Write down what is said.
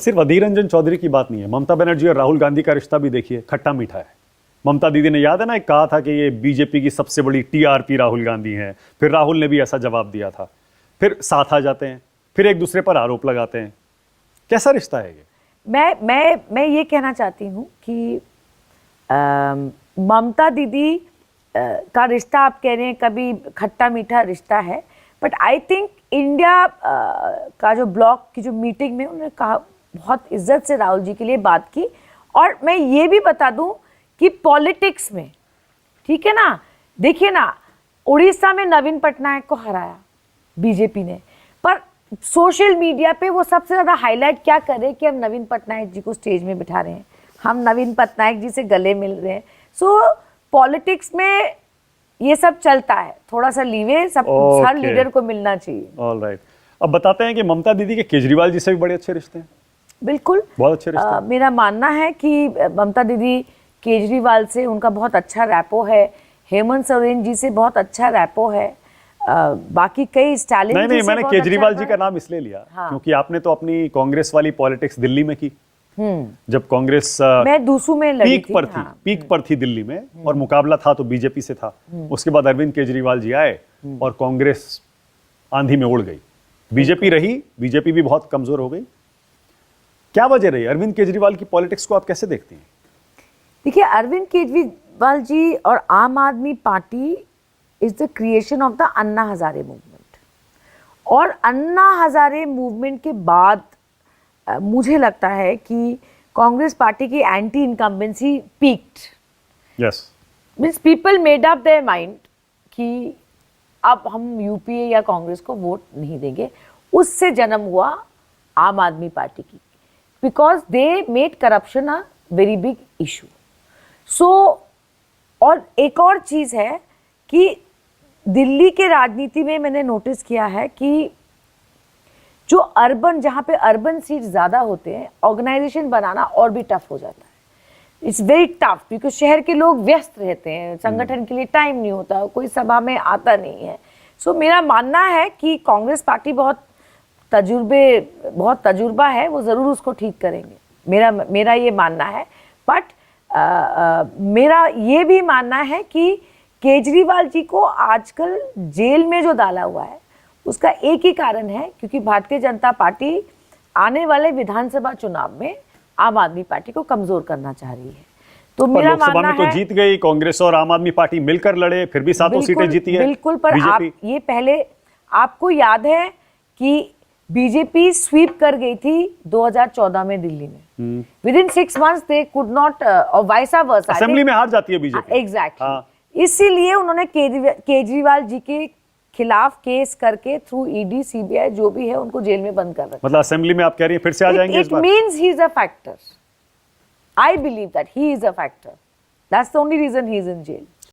सिर्फ अधीर रंजन चौधरी की बात नहीं है, ममता बनर्जी और राहुल गांधी का रिश्ता भी देखिए खट्टा मीठा है। ममता दीदी ने याद है ना, एक कहा था कि ये बीजेपी की सबसे बड़ी टीआरपी राहुल गांधी हैं, फिर राहुल ने भी ऐसा जवाब दिया था, फिर साथ आ जाते हैं, फिर एक दूसरे पर आरोप लगाते हैं। कैसा रिश्ता है ये? मैं ये कहना चाहती हूँ कि ममता दीदी का रिश्ता आप कह रहे हैं कभी खट्टा मीठा रिश्ता है, बट आई थिंक इंडिया का जो ब्लॉक की जो मीटिंग में उन्होंने कहा, बहुत इज्जत से राहुल जी के लिए बात की। और मैं ये भी बता दूं कि पॉलिटिक्स में, ठीक है ना, देखिए ना, उड़ीसा में नवीन पटनायक को हराया बीजेपी ने, पर सोशल मीडिया पे वो सबसे ज्यादा हाईलाइट क्या कर रहे हैं कि हम नवीन पटनायक जी को स्टेज में बिठा रहे हैं, हम नवीन पटनायक जी से गले मिल रहे हैं। सो पॉलिटिक्स में ये सब चलता है, थोड़ा सा लीवे सब हर लीडर को मिलना चाहिए। ऑलराइट, अब बताते हैं कि ममता दीदी के केजरीवाल जी से भी बड़े अच्छे रिश्ते हैं। बिल्कुल, बहुत अच्छे रिश्ते हैं। मेरा मानना है कि ममता दीदी केजरीवाल से उनका बहुत अच्छा रैपो है, हेमंत सोरेन जी से बहुत अच्छा रैपो है, बाकी कई स्टालिन जी नहीं, से मैंने बहुत केजरीवाल अच्छा जी का नाम इसलिए लिया क्योंकि आपने तो अपनी कांग्रेस वाली पॉलिटिक्स दिल्ली में की। जब कांग्रेस मैं दूसू में लड़ी पीक पर थी, पीक पर थी दिल्ली में, और मुकाबला था तो बीजेपी से था। उसके बाद अरविंद केजरीवाल जी आए और कांग्रेस आंधी में उड़ गई, बीजेपी रही, बीजेपी भी बहुत कमजोर हो गई। क्या वजह रही अरविंद केजरीवाल की पॉलिटिक्स को आप कैसे देखती हैं? देखिए, अरविंद केजरीवाल जी और आम Aadmi party is the creation of the Anna Hazare movement, और अन्ना हजारे मूवमेंट के बाद मुझे लगता है कि कांग्रेस पार्टी की anti incumbency peaked. Yes, means people made up their mind कि अब हम यूपीए या कांग्रेस को वोट नहीं देंगे। उससे जन्म हुआ आम आदमी पार्टी की, because they made corruption a very big issue. So और एक और चीज़ है कि दिल्ली के राजनीति में मैंने नोटिस किया है कि जो अर्बन, जहाँ पे अर्बन सीट ज़्यादा होते हैं, ऑर्गेनाइजेशन बनाना और भी टफ हो जाता है। इट्स वेरी टफ बिकॉज शहर के लोग व्यस्त रहते हैं, संगठन के लिए टाइम नहीं होता, कोई सभा में आता नहीं है। सो मेरा मानना है कि कांग्रेस पार्टी बहुत तजुर्बा है, वो ज़रूर उसको ठीक करेंगे, मेरा ये मानना है। बट मेरा ये भी मानना है कि केजरीवाल जी को आजकल जेल में जो डाला हुआ है उसका एक ही कारण है, क्योंकि भारतीय जनता पार्टी आने वाले विधानसभा चुनाव में आम आदमी पार्टी को कमजोर करना चाह रही है। तो मेरा मानना है, तो जीत गई कांग्रेस और आम आदमी पार्टी मिलकर लड़े, फिर भी 7 सीटें जीती है। बिल्कुल, पर आप ये पहले, आपको याद है कि बीजेपी स्वीप कर गई थी 2014 में दिल्ली में, with in 6 months they could not, और वाइसा वर्सा, असेंबली में हार जाती है बीजेपी। एग्जैक्टली, इसीलिए उन्होंने केजरीवाल जी के खिलाफ केस करके थ्रू ईडी सीबीआई जो भी है उनको जेल में बंद कर रखा। मतलब असेंबली में आप कह रही हैं फिर से आ जाएंगे इस बार? It means he is a factor. I believe that he is a factor. That's the only reason he is in jail.